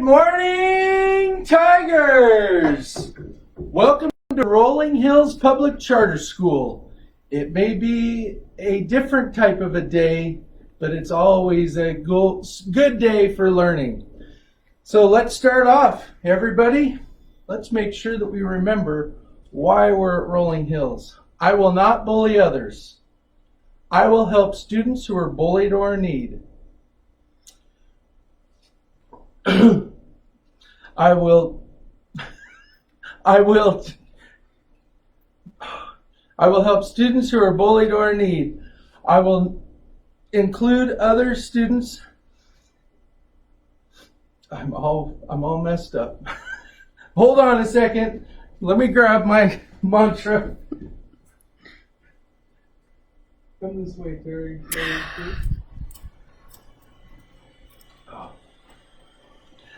Good morning, Tigers! Welcome to Rolling Hills Public Charter School. It may be a different type of a day, but it's always a good day for learning. So let's start off, everybody. Let's make sure that we remember why we're at Rolling Hills. I will not bully others. I will help students who are bullied or in need. I will help students who are bullied or in need. I will include other students. I'm all messed up. Hold on a second. Let me grab my mantra. Come this way, Terry.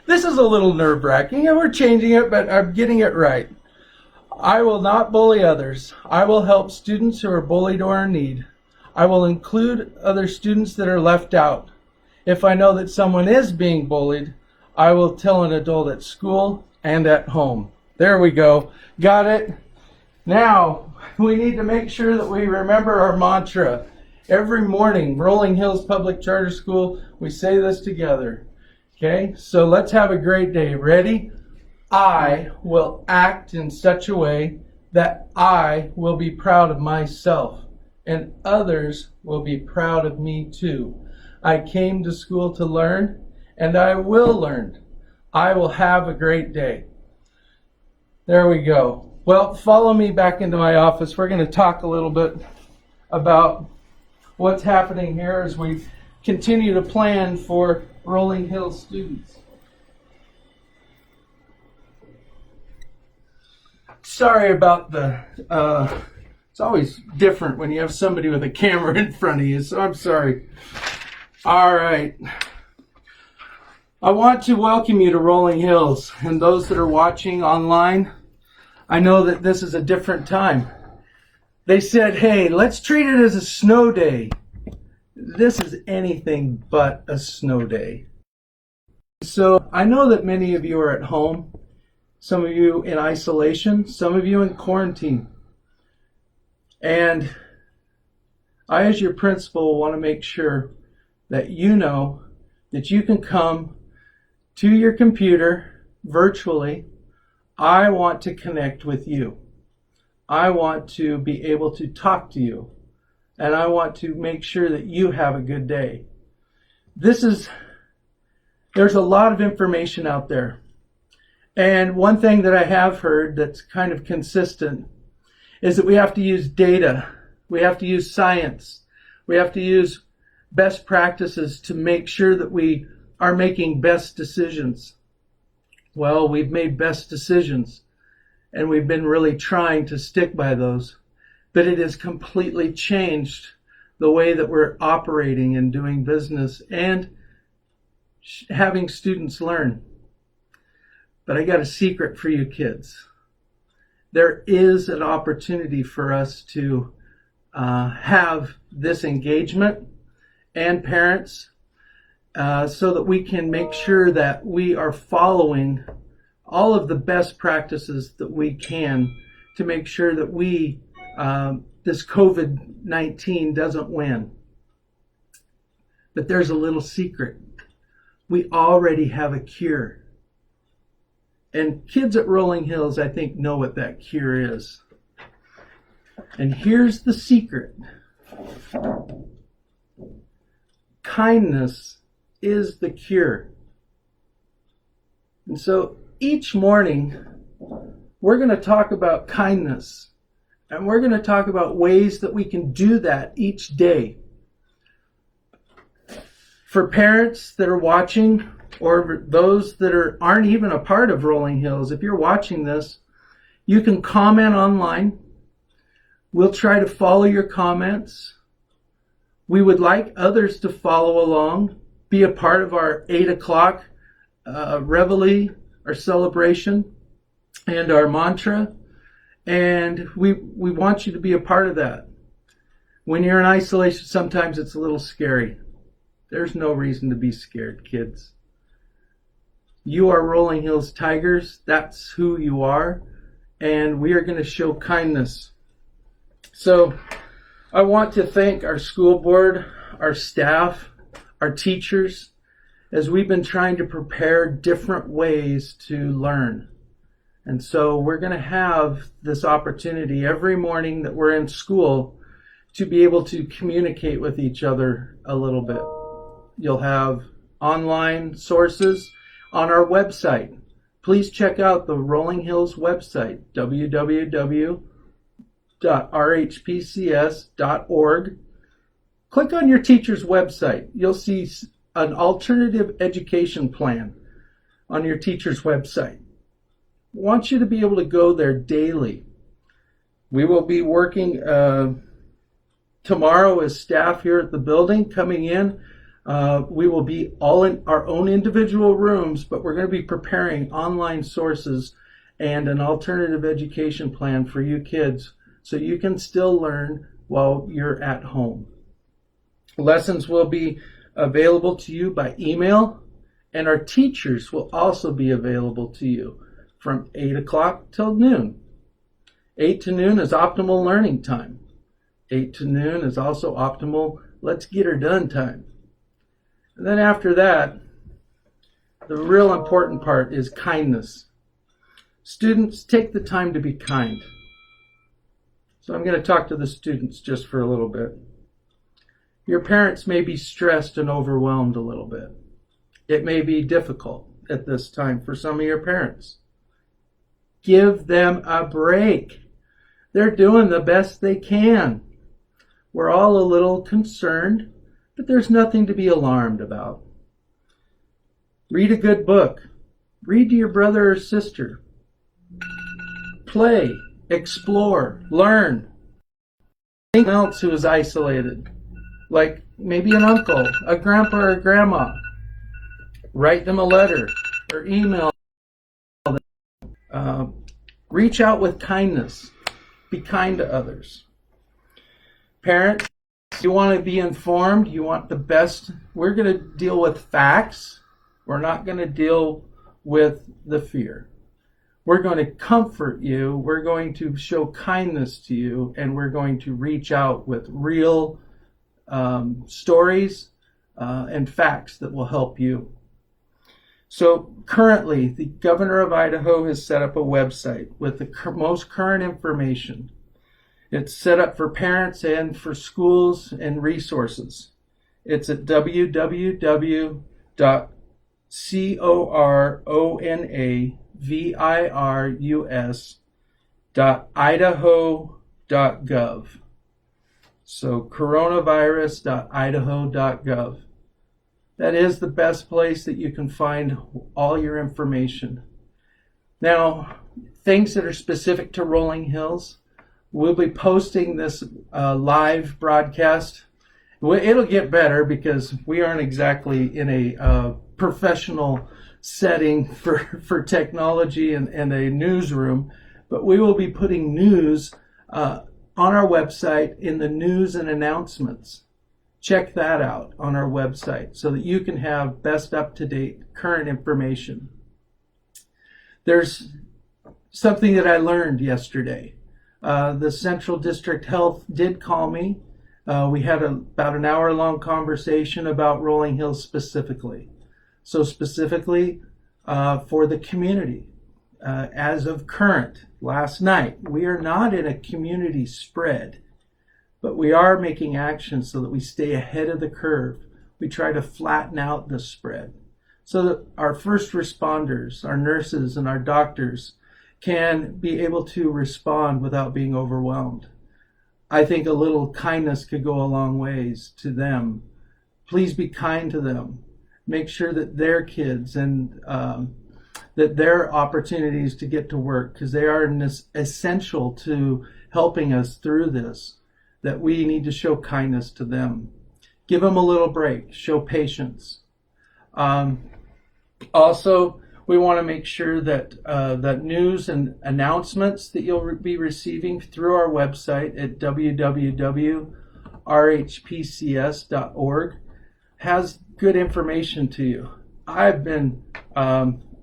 This is a little nerve-wracking, and we're changing it, but I'm getting it right. I will not bully others. I will help students who are bullied or in need. I will include other students that are left out. If I know that someone is being bullied, I will tell an adult at school and at home. There we go. Got it? Now, we need to make sure that we remember our mantra. Every morning, Rolling Hills Public Charter School, we say this together. Okay, so let's have a great day. Ready? I will act in such a way that I will be proud of myself and others will be proud of me too. I came to school to learn and I will learn. I will have a great day. There we go. Well, follow me back into my office. We're going to talk a little bit about what's happening here as we continue to plan for Rolling Hills students. Sorry about it's always different when you have somebody with a camera in front of you, so I'm sorry. All right. I want to welcome you to Rolling Hills, and those that are watching online, I know that this is a different time. They said, hey, let's treat it as a snow day. This is anything but a snow day. So I know that many of you are at home, some of you in isolation, some of you in quarantine. And I, as your principal, want to make sure that you know that you can come to your computer virtually. I want to connect with you. I want to be able to talk to you. And I want to make sure that you have a good day. There's a lot of information out there. And one thing that I have heard that's kind of consistent is that we have to use data. We have to use science. We have to use best practices to make sure that we are making best decisions. Well, we've made best decisions, and we've been really trying to stick by those. But it has completely changed the way that we're operating and doing business and having students learn. But I got a secret for you kids. There is an opportunity for us to have this engagement and parents so that we can make sure that we are following all of the best practices that we can to make sure that this COVID-19 doesn't win. But there's a little secret. We already have a cure. And kids at Rolling Hills, I think, know what that cure is. And here's the secret. Kindness is the cure. And so each morning, we're going to talk about kindness. And we're going to talk about ways that we can do that each day. For parents that are watching, or those that aren't even a part of Rolling Hills, if you're watching this, you can comment online. We'll try to follow your comments. We would like others to follow along, be a part of our 8 o'clock reveille, our celebration, and our mantra. And we want you to be a part of that. When you're in isolation, sometimes it's a little scary. There's no reason to be scared, kids. You are Rolling Hills Tigers. That's who you are. And we are going to show kindness. So I want to thank our school board, our staff, our teachers, as we've been trying to prepare different ways to learn. And so we're going to have this opportunity every morning that we're in school to be able to communicate with each other a little bit. You'll have online sources on our website. Please check out the Rolling Hills website, www.rhpcs.org. Click on your teacher's website. You'll see an alternative education plan on your teacher's website. I want you to be able to go there daily. We will be working tomorrow as staff here at the building coming in. We will be all in our own individual rooms, but we're going to be preparing online sources and an alternative education plan for you kids so you can still learn while you're at home. Lessons will be available to you by email, and our teachers will also be available to you from 8 o'clock till noon. 8 to noon is optimal learning time. 8 to noon is also optimal let's get her done time. And then after that, the real important part is kindness. Students, take the time to be kind. So I'm going to talk to the students just for a little bit. Your parents may be stressed and overwhelmed a little bit. It may be difficult at this time for some of your parents. Give them a break. They're doing the best they can. We're all a little concerned, but there's nothing to be alarmed about. Read a good book. Read to your brother or sister. Play, explore, learn. Anyone else who is isolated, like maybe an uncle, a grandpa, or a grandma. Write them a letter or email them. Reach out with kindness. Be kind to others. Parents, you want to be informed. You want the best. We're going to deal with facts. We're not going to deal with the fear. We're going to comfort you. We're going to show kindness to you. And we're going to reach out with real stories and facts that will help you. So currently, the governor of Idaho has set up a website with the most current information. It's set up for parents and for schools and resources. It's at www.coronavirus.idaho.gov. So coronavirus.idaho.gov. That is the best place that you can find all your information. Now, things that are specific to Rolling Hills, we'll be posting this live broadcast. It'll get better because we aren't exactly in a professional setting for technology and a newsroom, but we will be putting news on our website in the news and announcements. Check that out on our website so that you can have best up-to-date current information. There's something that I learned yesterday. The Central District Health did call me. We had about an hour-long conversation about Rolling Hills specifically. So specifically for the community. As of current, last night, we are not in a community spread, but we are making action so that we stay ahead of the curve. We try to flatten out the spread so that our first responders, our nurses, and our doctors can be able to respond without being overwhelmed. I think a little kindness could go a long ways to them. Please be kind to them. Make sure that their kids and that their opportunities to get to work, because they are essential to helping us through this, that we need to show kindness to them. Give them a little break. Show patience. Also, we want to make sure that that news and announcements that you'll be receiving through our website at www.rhpcs.org has good information to you. I've been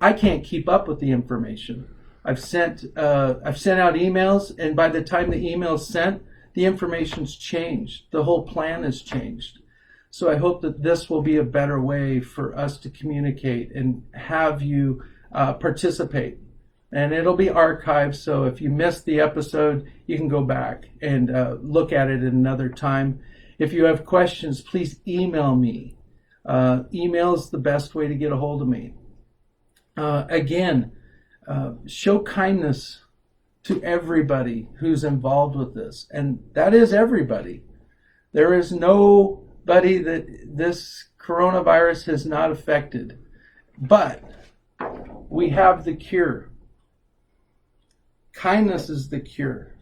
I can't keep up with the information. I've sent out emails, and by the time the email's sent, the information's changed. The whole plan has changed. So I hope that this will be a better way for us to communicate and have you participate. And it'll be archived, so if you missed the episode, you can go back and look at it at another time. If you have questions, please email me. Email is the best way to get a hold of me. Again, show kindness to everybody who's involved with this, and that is everybody. There is nobody that this coronavirus has not affected, but we have the cure. Kindness is the cure.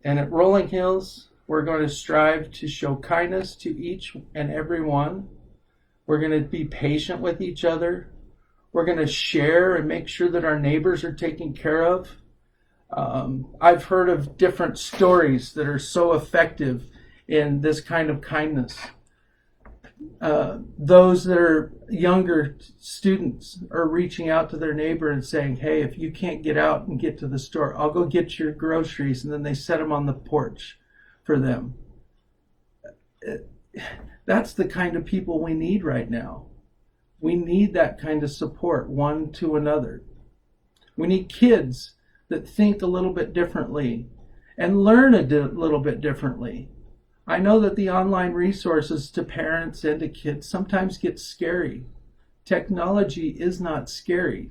And at Rolling Hills, we're going to strive to show kindness to each and every one. We're going to be patient with each other. We're going to share and make sure that our neighbors are taken care of. I've heard of different stories that are so effective in this kind of kindness. Those that are younger students are reaching out to their neighbor and saying, hey, if you can't get out and get to the store, I'll go get your groceries, and then they set them on the porch for them. That's the kind of people we need right now. We need that kind of support, one to another. We need kids that think a little bit differently and learn a little bit differently. I know that the online resources to parents and to kids sometimes get scary. Technology is not scary.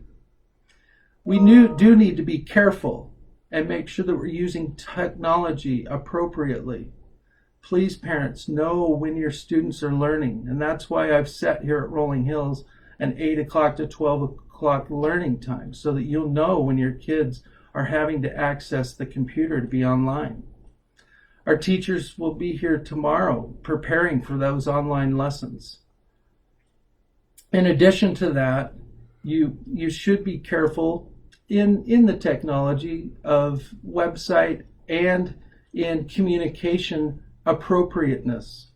We do need to be careful and make sure that we're using technology appropriately. Please, parents, know when your students are learning, and that's why I've set here at Rolling Hills an 8 o'clock to 12 o'clock learning time, so that you'll know when your kids are having to access the computer to be online. Our teachers will be here tomorrow preparing for those online lessons. In addition to that, you should be careful in the technology of website and in communication appropriateness.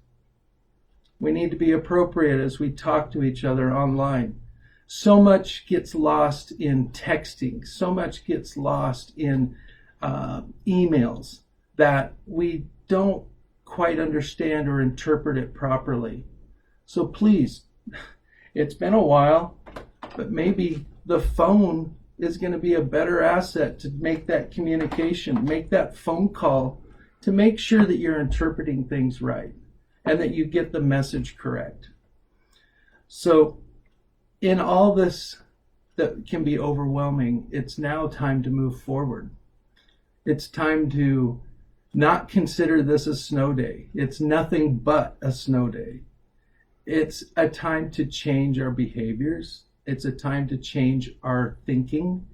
We need to be appropriate as we talk to each other online. So much gets lost in texting. So much gets lost in emails that we don't quite understand or interpret it properly. So please, it's been a while, but maybe the phone is going to be a better asset to make that communication, make that phone call, to make sure that you're interpreting things right and that you get the message correct. So in all this that can be overwhelming, it's now time to move forward. It's time to not consider this a snow day. It's nothing but a snow day. It's a time to change our behaviors. It's a time to change our thinking.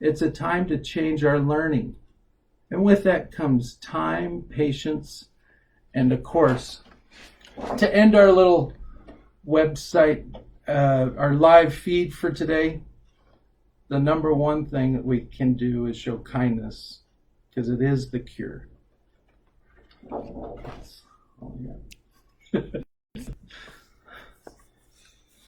It's a time to change our learning. And with that comes time, patience, and of course, to end our little website, our live feed for today, the number one thing that we can do is show kindness, because it is the cure. Oh, yeah.